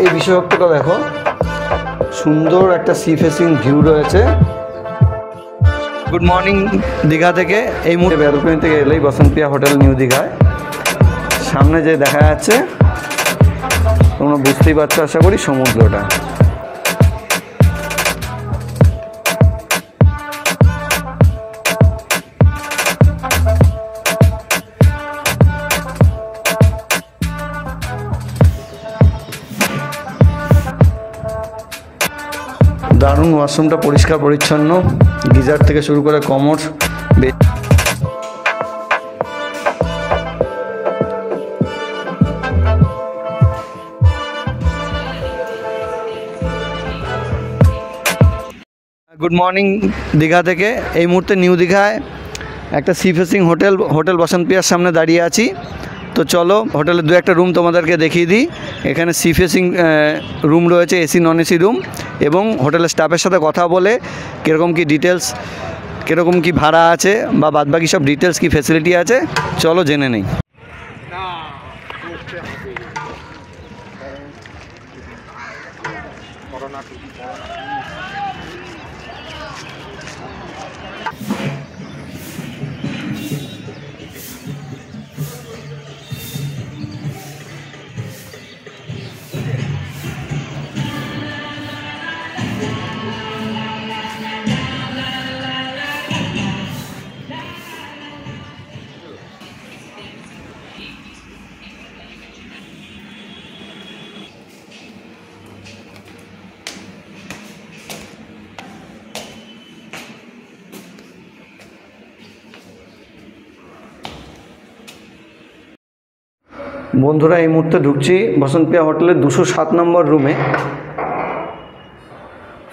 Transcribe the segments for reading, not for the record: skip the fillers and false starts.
এই বিশেষত্বটা দেখো, সুন্দর একটা সি ফেসিং ভিউ রয়েছে। গুড মর্নিং দীঘা থেকে। এই মুহূর্তে ব্যালকনি থেকে এলেই বসন্তপ্রিয়া হোটেল নিউ দীঘায় সামনে যে দেখা যাচ্ছে, তোমরা বুঝতেই পারছো আশা করি, সমুদ্রটা। দারুণ ওয়াশরুমটা, পরিষ্কার পরিচ্ছন্ন, গিজার থেকে শুরু করে কমোড। গুড মর্নিং দীঘা থেকে। এই মুহূর্তে নিউ দীঘায় একটা সি ফেসিং হোটেল বসন্তপ্রিয়ার সামনে দাঁড়িয়ে আছি। তো চলো হোটেলের দু একটা রুম তোমাদেরকে দেখিয়ে দিই। এখানে সি ফেসিং রুম রয়েছে, এসি নন এসি রুম, এবং হোটেলের স্টাফের সাথে কথা বলে কীরকম কী ডিটেলস, কীরকম কী ভাড়া আছে বা বাদবাকি সব ডিটেলস কী ফেসিলিটি আছে, চলো জেনে নেই। বন্ধুরা, এই মুহূর্তে ঢুকছি বসন্তপ্রিয়া হোটেলের 207 নম্বর রুমে।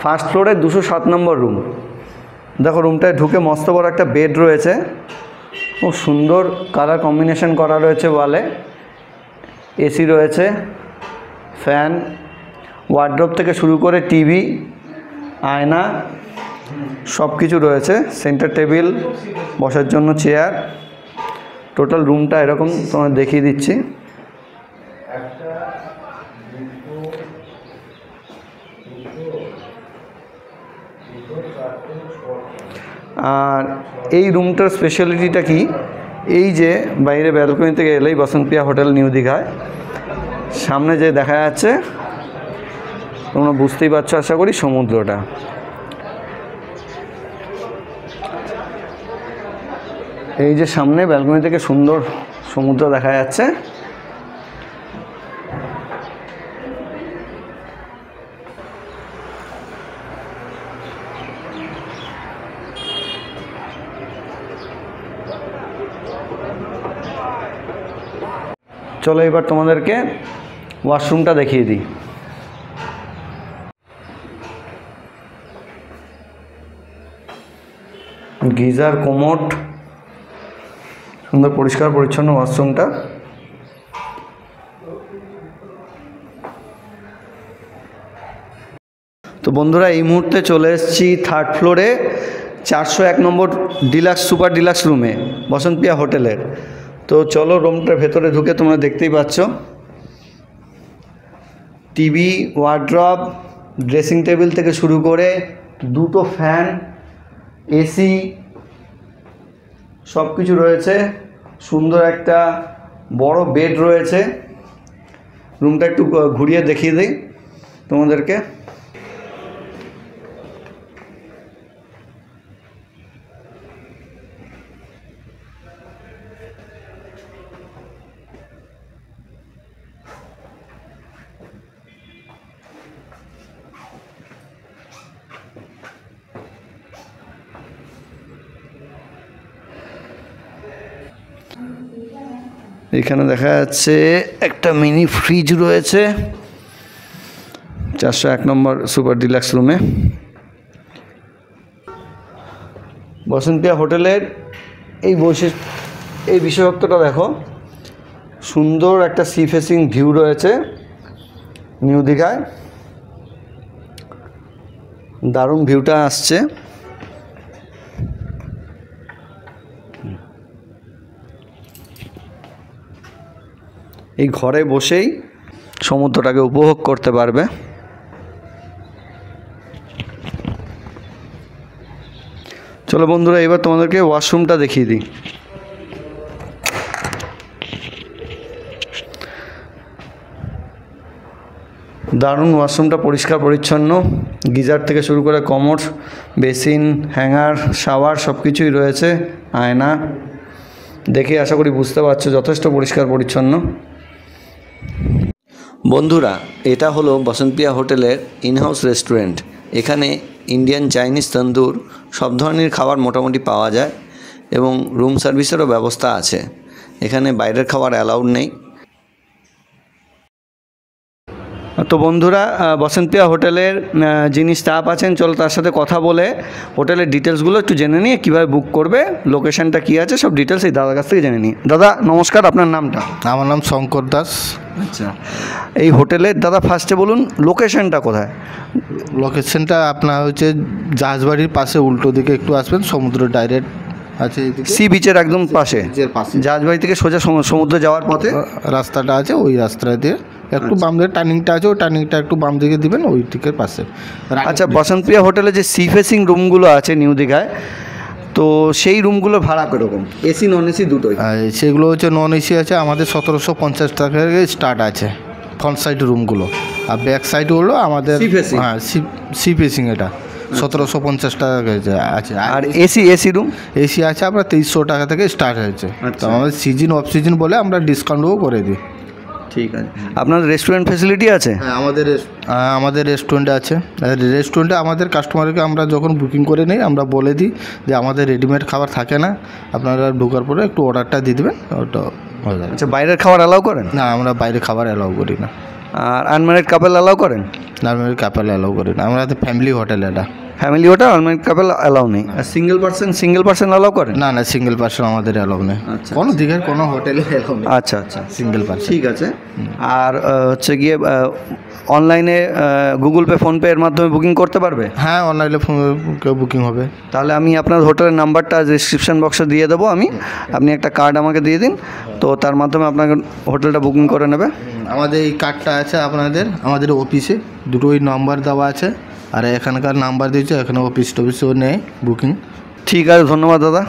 ফার্স্ট ফ্লোরে 207 নম্বর রুম। দেখো রুমটায় ঢুকে মস্ত বড় একটা বেড রয়েছে, খুব সুন্দর কালার কম্বিনেশন করা রয়েছে ওয়ালে। এসি রয়েছে, ফ্যান, ওয়ার্ড্রোব থেকে শুরু করে টিভি, আয়না, সব কিছু রয়েছে। সেন্টার টেবিল, বসার জন্য চেয়ার। টোটাল রুমটা এরকম তোমার দেখিয়ে দিচ্ছি। আর এই রুমটার স্পেশালিটিটা কি, এই যে বাইরে ব্যালকনি থেকে এলেই বসন্তপ্রিয়া হোটেল নিউ দীঘায় সামনে যে দেখা যাচ্ছে, তোমরা বুঝতেই পারছো আশা করি, সমুদ্রটা। এই যে সামনে ব্যালকনি থেকে সুন্দর সমুদ্র দেখা যাচ্ছে। চলো এবার তোমাদেরকে ওয়াশরুমটা দেখিয়ে দিই। গিজার, কোমোড, সুন্দর পরিষ্কার পরিচ্ছন্ন ওয়াশরুমটা। তো বন্ধুরা, এই মুহূর্তে চলে এসেছি থার্ড ফ্লোরে 401 নম্বর সুপার ডিলাক্স রুমে বসন্তপ্রিয়া হোটেলের। তো চলো রুমটার ভেতরে ঢুকে তোমরা দেখতেই পাচ্ছ, টিভি, ওয়ার্ড্রব, ড্রেসিং টেবিল থেকে শুরু করে দুটো ফ্যান, এসি, সব কিছু রয়েছে। সুন্দর একটা বড় বেড রয়েছে। রুমটা একটু ঘুরিয়ে দেখিয়ে দিই তোমাদেরকে। এখানে দেখা যাচ্ছে একটা মিনি ফ্রিজ রয়েছে 401 নম্বর সুপার ডিলাক্স রুমে। বসন্তপ্রিয়া হোটেলের এই বিশেষত্বটা দেখো, সুন্দর একটা সি ফেসিং ভিউ রয়েছে নিউ দীঘায়। দারুণ ভিউটা আসছে। এই ঘরে বসেই সমুদ্রটাকে উপভোগ করতে পারবে। চলো বন্ধুরা, এবার তোমাদেরকে ওয়াশরুমটা দেখিয়ে দিই। দারুণ ওয়াশরুমটা, পরিষ্কার পরিচ্ছন্ন, গিজার থেকে শুরু করে কমোড, বেসিন, হ্যাঙ্গার, শাওয়ার সব কিছুই রয়েছে, আয়না। দেখে আশা করি বুঝতে পারছো যথেষ্ট পরিষ্কার পরিচ্ছন্ন। বন্ধুরা, এটা হলো বসন্তপিয়া হোটেলের ইনহাউস রেস্টুরেন্ট। এখানে ইন্ডিয়ান, চাইনিজ, তন্দুর সব ধরনের খাবার মোটামুটি পাওয়া যায় এবং রুম সার্ভিসেরও ব্যবস্থা আছে। এখানে বাইরের খাবার অ্যালাউড নেই। তো বন্ধুরা, বসন্তপিয়া হোটেলের যিনি স্টাফ আছেন, চলো তার সাথে কথা বলে হোটেলের ডিটেলসগুলো একটু জেনে নিয়ে কীভাবে বুক করবে, লোকেশানটা কী আছে, সব ডিটেলস এই দাদার কাছ থেকে জেনে নিই। দাদা নমস্কার, আপনার নামটা? আমার নাম শঙ্কর দাস। আচ্ছা, এই হোটেলের দাদা ফার্স্টে বলুন লোকেশানটা কোথায়? লোকেশনটা আপনার হচ্ছে জাহাজবাড়ির পাশে, উল্টো দিকে একটু আসবেন, সমুদ্র ডাইরেক্ট আছে, সি বিচের একদম পাশে, জাহাজবাড়ি থেকে সোজা সমুদ্র যাওয়ার পথে রাস্তাটা আছে, ওই রাস্তা দিয়ে একটু বাম দিকে টার্নিংটা আছে, ওই টার্নিংটা একটু বাম দিকে দিবেন, ওই দিকের পাশে। আচ্ছা, বসন্তপিয়া হোটেলে যে সি ফেসিং রুমগুলো আছে নিউ দীঘায়, তো সেই রুমগুলোর ভাড়া কীরকম? এসি নন এসি দুটোই? সেগুলো হচ্ছে নন এসি আছে, আমাদের 1750 টাকা থেকে স্টার্ট আছে ফ্রন্ট সাইড রুমগুলো, আর ব্যাক সাইড হলো আমাদের হ্যাঁ সি ফেসিং, এটা 1750 টাকা আছে। আর এসি রুম? এসি আছে আপনার 2300 টাকা থেকে স্টার্ট হয়েছে। তো আমাদের সিজন অফ সিজন বলে আমরা ডিসকাউন্টও করে দিই। ঠিক আছে। আপনার রেস্টুরেন্ট ফ্যাসিলিটি আছে? হ্যাঁ, আমাদের রেস্টুরেন্টে আছে। রেস্টুরেন্টে আমাদের কাস্টমারকে আমরা যখন বুকিং করে নিই, আমরা বলে দিই যে আমাদের রেডিমেড খাবার থাকে না, আপনারা ঢোকার পরে একটু অর্ডারটা দিয়ে দেবেন, ওটা হয়ে যাবে। আচ্ছা, বাইরের খাবার অ্যালাউ করেন? না, আমরা বাইরে খাবার অ্যালাউ করি না। আর আনম্যারিড কাপল অ্যালাউ করেন? আনম্যারিড কাপল অ্যালাউ করি না, আমরা তো ফ্যামিলি হোটেল, এটা ফ্যামিলি হোটেল, আনম্যারিড কাপল অ্যালাউ নেই। আর সিঙ্গেল পার্সন অ্যালাউ করেন? না, সিঙ্গেল পার্সন আমাদের অ্যালাউ নেই। আচ্ছা, কোনো দিকের কোনো হোটেলে অ্যালাউ নেই। আচ্ছা, সিঙ্গেল পার্সন। ঠিক আছে। আর হচ্ছে গিয়ে অনলাইনে গুগল পে, ফোনপে এর মাধ্যমে বুকিং করতে পারবে? হ্যাঁ, অনলাইনে বুকিং হবে। তাহলে আমি আপনার হোটেলের নাম্বারটা ডিসক্রিপশন বক্সে দিয়ে দেবো আপনি একটা কার্ড আমাকে দিয়ে দিন, তো তার মাধ্যমে আপনাকে হোটেলটা বুকিং করে নেবে। আমাদের এই কার্ডটা আছে আমাদের অফিসে, দুটোই নাম্বার দেওয়া আছে, আর এখানকার নাম্বার দিয়েছে, এখানে অফিসেও নেয় বুকিং। ঠিক আছে, ধন্যবাদ দাদা।